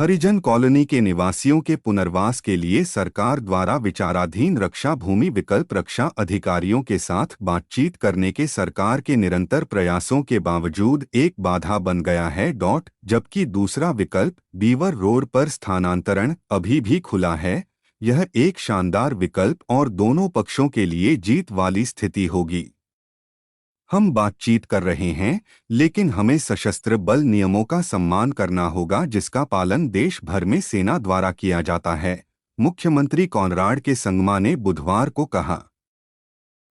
हरिजन colony के निवासियों के पुनर्वास के लिए सरकार द्वारा विचाराधीन रक्षा भूमि विकल्प रक्षा अधिकारियों के साथ बातचीत करने के सरकार के निरंतर प्रयासों के बावजूद एक बाधा बन गया है। जबकि दूसरा विकल्प बीवर रोड पर स्थानांतरण अभी भी खुला है। यह एक शानदार विकल्प और दोनों पक्षों के लिए जीत वाली स्थिति होगी। हम बातचीत कर रहे हैं, लेकिन हमें सशस्त्र बल नियमों का सम्मान करना होगा जिसका पालन देश भर में सेना द्वारा किया जाता है। मुख्यमंत्री कॉनराड के संगमा ने बुधवार को कहा।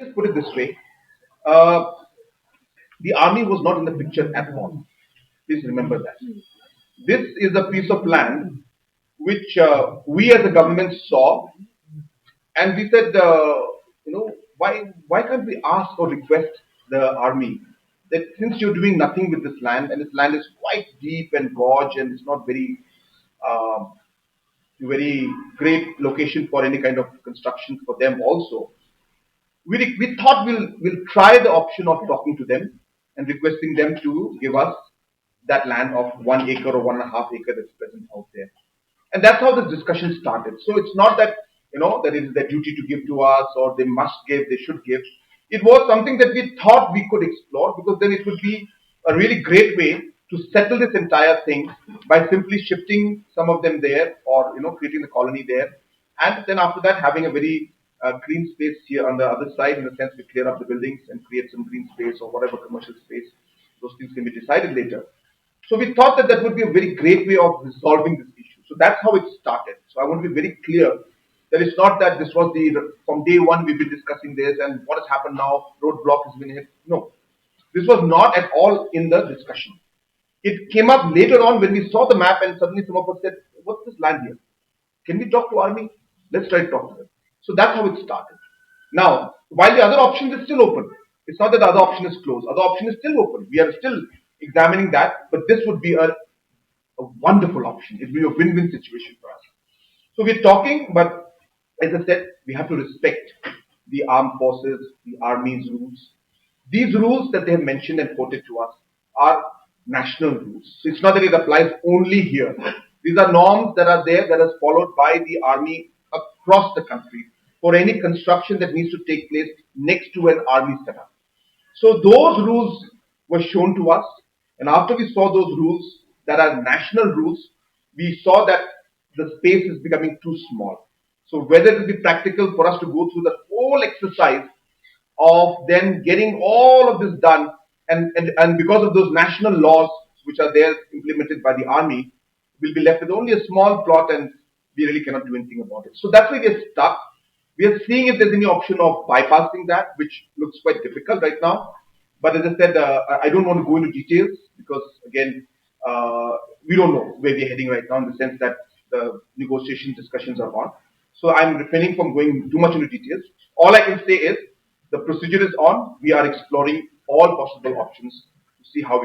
Let's put it this way, uh, the army was not in the picture at all. Please remember that. This is a piece of land which we as a government saw, and we said, why can't we ask or request the army that since you're doing nothing with this land, and this land is quite deep and gorge, and it's not uh, very great location for any kind of construction for them also. We thought we'll try the option of talking to them and requesting them to give us that land of 1 acre or 1.5 acre that's present out there. And that's how this discussion started. So it's not that that it is their duty to give to us or they must give, they should give. It was something that we thought we could explore because then it would be a really great way to settle this entire thing by simply shifting some of them there or creating the colony there, and then after that having a very green space here on the other side, in the sense we clear up the buildings and create some green space or whatever commercial space. Those things can be decided later. So we thought that that would be a very great way of resolving this issue. So that's how it started. So I want to be very clear that it's not that this was from day one we've been discussing this and what has happened now, roadblock has been hit. No, this was not at all in the discussion. It came up later on when we saw the map and suddenly some of us said, what's this land here? Can we talk to army? Let's try to talk to them. So that's how it started. Now, while the other option is still open, it's not that the other option is closed. Other option is still open. We are still examining that, but this would be a wonderful option. It would be a win-win situation for us. So we're talking, but as I said, we have to respect the armed forces, the army's rules. These rules that they have mentioned and quoted to us are national rules. So it's not that it applies only here. These are norms that are there that is followed by the army across the country for any construction that needs to take place next to an army setup. So those rules were shown to us, and after we saw those rules that are national rules, we saw that the space is becoming too small. So whether it will be practical for us to go through the whole exercise of then getting all of this done, and because of those national laws which are there implemented by the army, we'll be left with only a small plot and we really cannot do anything about it. So that's why we're stuck. We are seeing if there's any option of bypassing that, which looks quite difficult right now. But as I said, I don't want to go into details because, again, we don't know where we're heading right now in the sense that the negotiation discussions are on. So I'm refraining from going too much into details. All I can say is the procedure is on. We are exploring all possible options to see how we